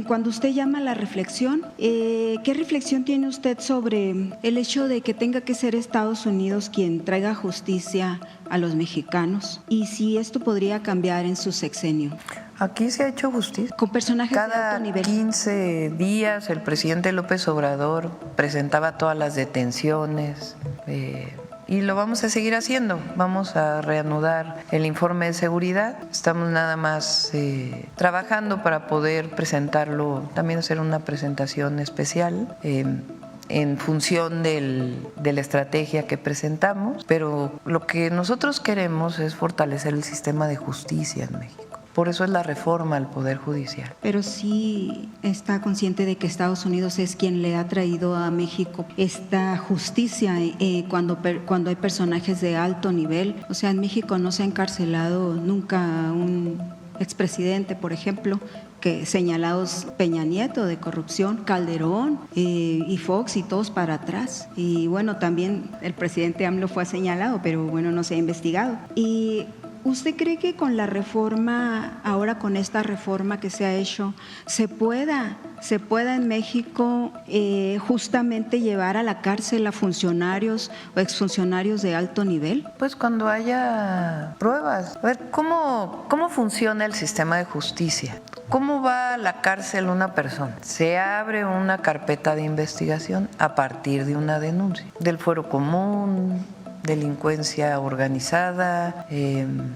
Cuando usted llama a la reflexión, ¿qué reflexión tiene usted sobre el hecho de que tenga que ser Estados Unidos quien traiga justicia a los mexicanos? Y si esto podría cambiar en su sexenio. Aquí se ha hecho justicia. Con personajes de alto nivel. Cada 15 días el presidente López Obrador presentaba todas las detenciones. Y lo vamos a seguir haciendo. Vamos a reanudar el informe de seguridad. Estamos nada más trabajando para poder presentarlo, también hacer una presentación especial en función de la estrategia que presentamos. Pero lo que nosotros queremos es fortalecer el sistema de justicia en México. Por eso es la reforma al Poder Judicial. Pero sí está consciente de que Estados Unidos es quien le ha traído a México esta justicia cuando hay personajes de alto nivel. O sea, en México no se ha encarcelado nunca un expresidente, por ejemplo, que señalados Peña Nieto de corrupción, Calderón y Fox y todos para atrás. Y bueno, también el presidente AMLO fue señalado, pero bueno, no se ha investigado. Y ¿usted cree que con la reforma, ahora con esta reforma que se ha hecho, se pueda en México justamente llevar a la cárcel a funcionarios o exfuncionarios de alto nivel? Pues cuando haya pruebas. A ver, ¿cómo funciona el sistema de justicia? ¿Cómo va a la cárcel una persona? Se abre una carpeta de investigación a partir de una denuncia del fuero común, delincuencia organizada,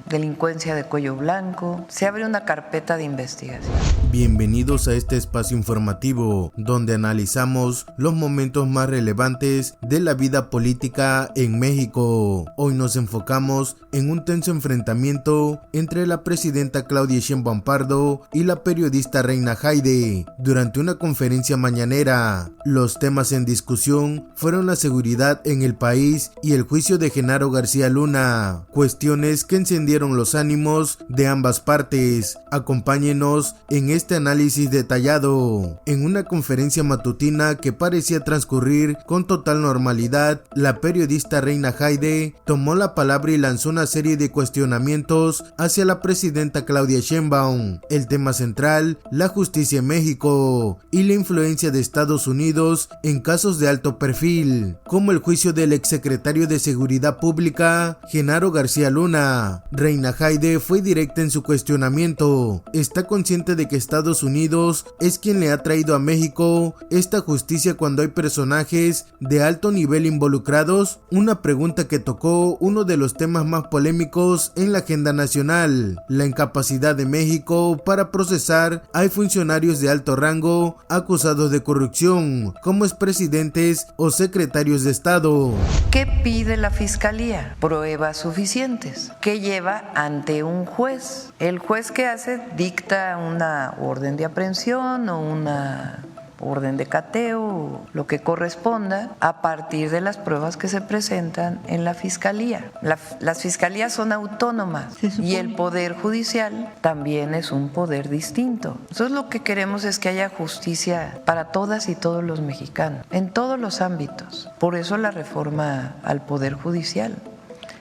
delincuencia de cuello blanco. Se abre una carpeta de investigación. Bienvenidos a este espacio informativo donde analizamos los momentos más relevantes de la vida política en México. Hoy nos enfocamos en un tenso enfrentamiento entre la presidenta Claudia Sheinbaum Pardo y la periodista Reina Jaide durante una conferencia mañanera. Los temas en discusión fueron la seguridad en el país y el juicio de Genaro García Luna, cuestiones que encendieron los ánimos de ambas partes. Acompáñenos en este análisis detallado. En una conferencia matutina que parecía transcurrir con total normalidad, la periodista Reina Jaide tomó la palabra y lanzó una serie de cuestionamientos hacia la presidenta Claudia Sheinbaum. El tema central, la justicia en México y la influencia de Estados Unidos en casos de alto perfil, como el juicio del exsecretario de Seguridad Pública, Genaro García Luna. Reina Jaide fue directa en su cuestionamiento. ¿Está consciente de que Estados Unidos es quien le ha traído a México esta justicia cuando hay personajes de alto nivel involucrados? Una pregunta que tocó uno de los temas más polémicos en la agenda nacional, la incapacidad de México para procesar a funcionarios de alto rango acusados de corrupción, como expresidentes o secretarios de Estado. ¿Qué pide la Fiscalía? Pruebas suficientes. ¿Qué lleva ante un juez? El juez que hace dicta una orden de aprehensión o una orden de cateo, lo que corresponda, a partir de las pruebas que se presentan en la Fiscalía. Las fiscalías son autónomas y el Poder Judicial también es un poder distinto. Entonces lo que queremos es que haya justicia para todas y todos los mexicanos, en todos los ámbitos. Por eso la reforma al Poder Judicial.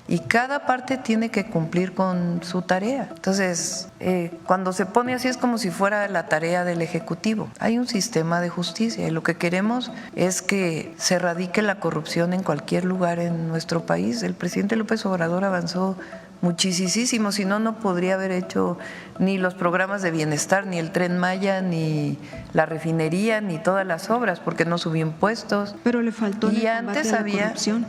Y cada parte tiene que cumplir con su tarea. Entonces, cuando se pone así es como si fuera la tarea del Ejecutivo. Hay un sistema de justicia y lo que queremos es que se erradique la corrupción en cualquier lugar en nuestro país. El presidente López Obrador avanzó muchísimo, si no, no podría haber hecho ni los programas de bienestar, ni el Tren Maya, ni la refinería, ni todas las obras, porque no subió impuestos. Pero le faltó y antes había corrupción.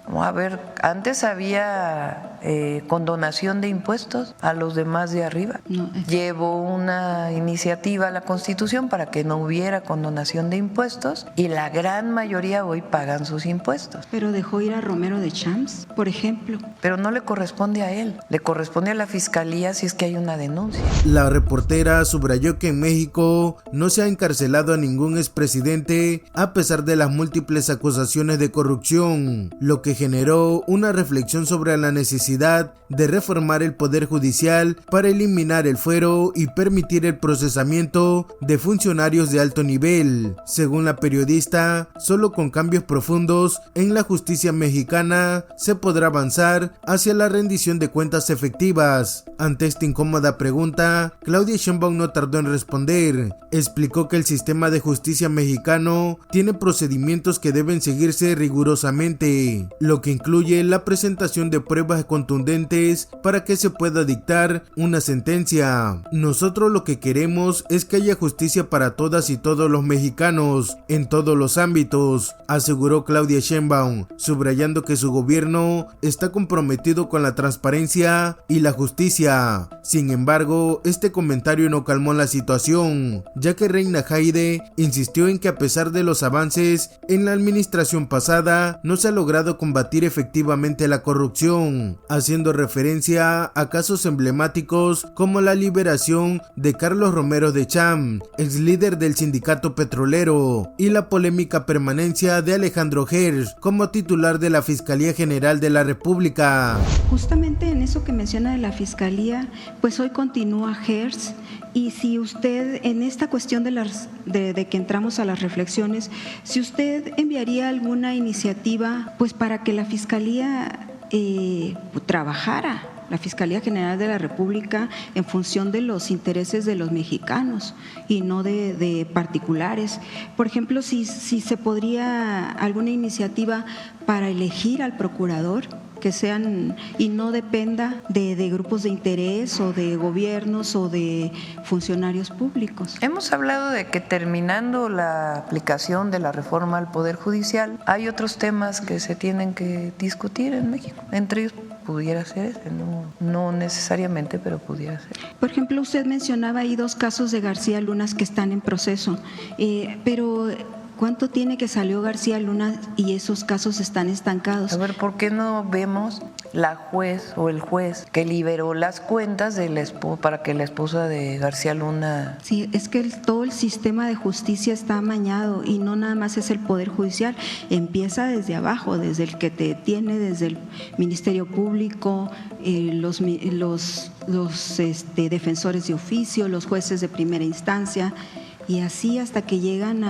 Antes había condonación de impuestos a los demás de arriba. Llevó una iniciativa a la Constitución para que no hubiera condonación de impuestos y la gran mayoría hoy pagan sus impuestos. Pero dejó ir a Romero de Champs, por ejemplo. Pero no le corresponde a él, le corresponde a la Fiscalía si es que hay una denuncia. La reportera subrayó que en México no se ha encarcelado a ningún expresidente a pesar de las múltiples acusaciones de corrupción, lo que generó una reflexión sobre la necesidad necesidad de reformar el Poder Judicial para eliminar el fuero y permitir el procesamiento de funcionarios de alto nivel. Según la periodista, solo con cambios profundos en la justicia mexicana se podrá avanzar hacia la rendición de cuentas efectivas. Ante esta incómoda pregunta, Claudia Sheinbaum no tardó en responder. Explicó que el sistema de justicia mexicano tiene procedimientos que deben seguirse rigurosamente, lo que incluye la presentación de pruebas contundentes para que se pueda dictar una sentencia. Nosotros lo que queremos es que haya justicia para todas y todos los mexicanos, en todos los ámbitos, aseguró Claudia Sheinbaum, subrayando que su gobierno está comprometido con la transparencia y la justicia. Sin embargo, este comentario no calmó la situación, ya que Reina Jaide insistió en que a pesar de los avances en la administración pasada, no se ha logrado combatir efectivamente la corrupción, haciendo referencia a casos emblemáticos como la liberación de Carlos Romero de Champ, ex líder del sindicato petrolero, y la polémica permanencia de Alejandro Hertz como titular de la Fiscalía General de la República. Justamente en eso que menciona de la Fiscalía, pues hoy continúa Hertz. Y si usted, en esta cuestión de que entramos a las reflexiones, si usted enviaría alguna iniciativa pues para que la Fiscalía trabajara, la Fiscalía General de la República, en función de los intereses de los mexicanos y no de particulares. Por ejemplo, si se podría alguna iniciativa para elegir al procurador, que sean y no dependa de grupos de interés o de gobiernos o de funcionarios públicos. Hemos hablado de que terminando la aplicación de la reforma al Poder Judicial, hay otros temas que se tienen que discutir en México. Entre ellos pudiera ser ese, no necesariamente, pero pudiera ser. Por ejemplo, usted mencionaba ahí 2 casos de García Luna que están en proceso, pero ¿cuánto tiene que salió García Luna y esos casos están estancados? A ver, ¿por qué no vemos la juez o el juez que liberó las cuentas para que la esposa de García Luna? Sí, es que todo el sistema de justicia está amañado y no nada más es el Poder Judicial, empieza desde abajo, desde el que te tiene, desde el Ministerio Público, los defensores de oficio, los jueces de primera instancia, y así hasta que llegan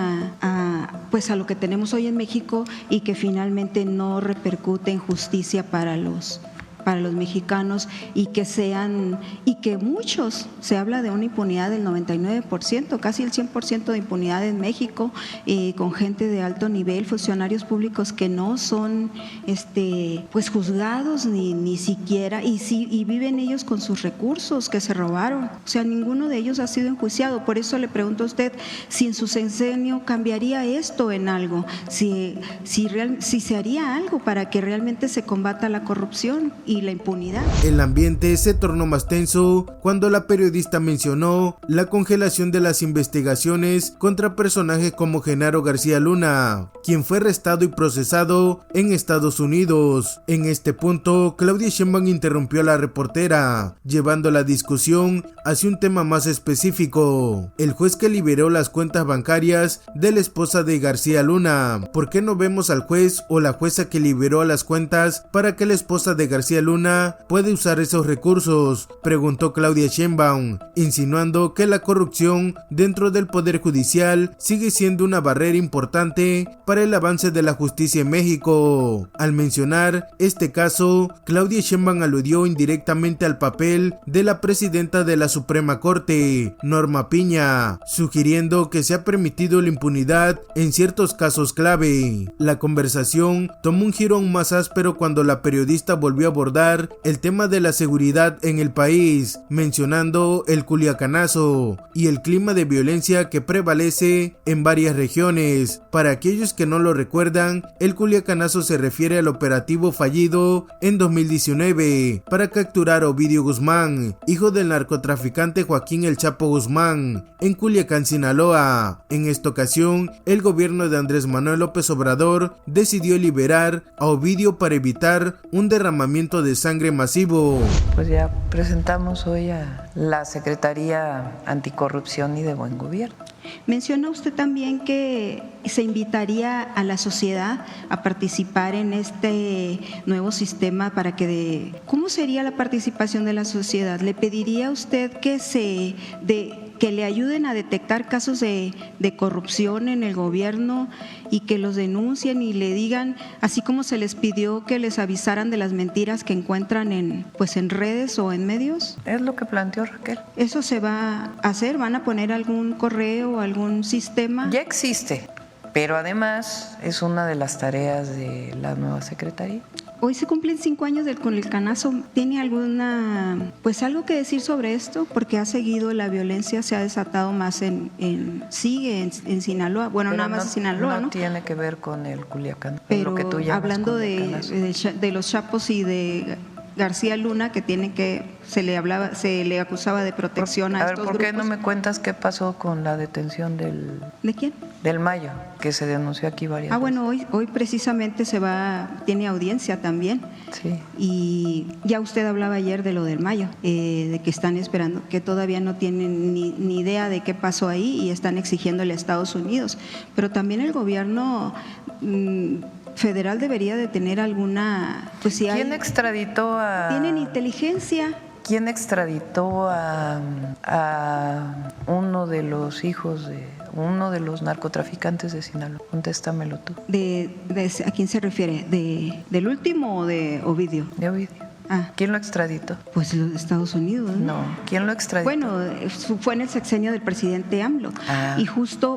pues a lo que tenemos hoy en México y que finalmente no repercute en justicia para los mexicanos y que muchos, se habla de una impunidad del 99%, casi el 100% de impunidad en México, con gente de alto nivel, funcionarios públicos que no son pues juzgados ni siquiera, y viven ellos con sus recursos que se robaron. O sea, ninguno de ellos ha sido enjuiciado. Por eso le pregunto a usted si en su sexenio cambiaría esto en algo, si se haría algo para que realmente se combata la corrupción y la impunidad. El ambiente se tornó más tenso cuando la periodista mencionó la congelación de las investigaciones contra personajes como Genaro García Luna, quien fue arrestado y procesado en Estados Unidos. En este punto, Claudia Sheinbaum interrumpió a la reportera, llevando la discusión hacia un tema más específico: el juez que liberó las cuentas bancarias de la esposa de García Luna. ¿Por qué no vemos al juez o la jueza que liberó las cuentas para que la esposa de García Luna puede usar esos recursos?, preguntó Claudia Sheinbaum, insinuando que la corrupción dentro del Poder Judicial sigue siendo una barrera importante para el avance de la justicia en México. Al mencionar este caso, Claudia Sheinbaum aludió indirectamente al papel de la presidenta de la Suprema Corte, Norma Piña, sugiriendo que se ha permitido la impunidad en ciertos casos clave. La conversación tomó un giro aún más áspero cuando la periodista volvió a abordar el tema de la seguridad en el país, mencionando el culiacanazo y el clima de violencia que prevalece en varias regiones. Para aquellos que no lo recuerdan, el culiacanazo se refiere al operativo fallido en 2019 para capturar a Ovidio Guzmán, hijo del narcotraficante Joaquín El Chapo Guzmán, en Culiacán, Sinaloa. En esta ocasión, el gobierno de Andrés Manuel López Obrador decidió liberar a Ovidio para evitar un derramamiento de sangre masivo. Pues ya presentamos hoy a la Secretaría Anticorrupción y de Buen Gobierno. Menciona usted también que se invitaría a la sociedad a participar en este nuevo sistema ¿cómo sería la participación de la sociedad? ¿Le pediría a usted que le ayuden a detectar casos de corrupción en el gobierno y que los denuncien y le digan, así como se les pidió que les avisaran de las mentiras que encuentran en redes o en medios? Es lo que planteó Raquel. ¿Eso se va a hacer? ¿Van a poner algún correo, algún sistema? Ya existe, pero además es una de las tareas de la nueva Secretaría. Hoy se cumplen 5 años con el canazo. ¿Tiene algo que decir sobre esto? Porque ha seguido la violencia, se ha desatado más sigue en Sinaloa. Bueno, pero nada más en Sinaloa, ¿no? No tiene que ver con el Culiacán. Pero lo que tú llamas hablando de los Chapos y de García Luna, que se le acusaba de protección a estos grupos. ¿Por qué no me cuentas qué pasó con la detención ¿De quién? Del Mayo, que se denunció aquí varias veces? Bueno, hoy precisamente tiene audiencia también. Sí. Y ya usted hablaba ayer de lo del Mayo, de que están esperando, que todavía no tienen ni idea de qué pasó ahí y están exigiéndole a Estados Unidos. Pero también el gobierno federal debería de tener alguna... ¿Quién extraditó a...? ¿Tienen inteligencia? ¿Quién extraditó a uno de los hijos de uno de los narcotraficantes de Sinaloa? Contéstamelo tú. ¿A quién se refiere? ¿Del último o de Ovidio? De Ovidio. Ah. ¿Quién lo extraditó? Pues los Estados Unidos, ¿no? No, ¿quién lo extraditó? Bueno, fue en el sexenio del presidente AMLO.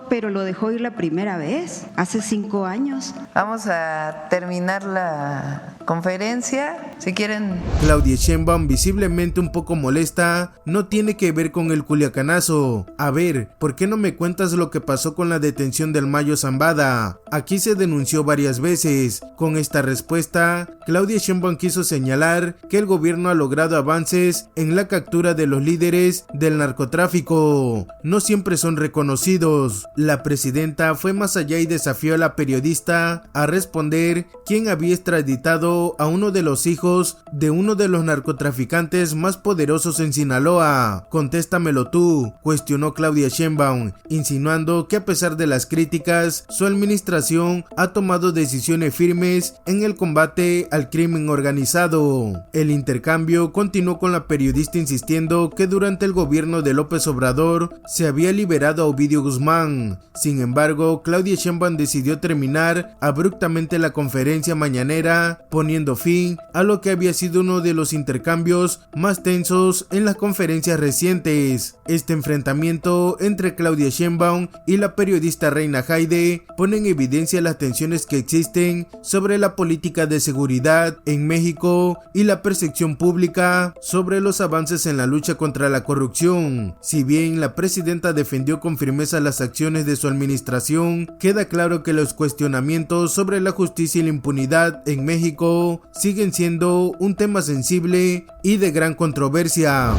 Pero lo dejó ir la primera vez, hace 5 años. Vamos a terminar la conferencia, si quieren. Claudia Sheinbaum, visiblemente un poco molesta, no tiene que ver con el culiacanazo. A ver, ¿por qué no me cuentas lo que pasó con la detención del Mayo Zambada? Aquí se denunció varias veces. Con esta respuesta, Claudia Sheinbaum quiso señalar que el gobierno ha logrado avances en la captura de los líderes del narcotráfico. No siempre son reconocidos. La presidenta fue más allá y desafió a la periodista a responder quién había extraditado a uno de los hijos de uno de los narcotraficantes más poderosos en Sinaloa. Contéstamelo tú, cuestionó Claudia Sheinbaum, insinuando que a pesar de las críticas, su administración ha tomado decisiones firmes en el combate al crimen organizado. El intercambio continuó con la periodista insistiendo que durante el gobierno de López Obrador se había liberado a Ovidio Guzmán. Sin embargo, Claudia Sheinbaum decidió terminar abruptamente la conferencia mañanera, poniendo fin a lo que había sido uno de los intercambios más tensos en las conferencias recientes. Este enfrentamiento entre Claudia Sheinbaum y la periodista Reina Jaide pone en evidencia las tensiones que existen sobre la política de seguridad en México y la percepción pública sobre los avances en la lucha contra la corrupción. Si bien la presidenta defendió con firmeza las acciones de su administración, queda claro que los cuestionamientos sobre la justicia y la impunidad en México siguen siendo un tema sensible y de gran controversia.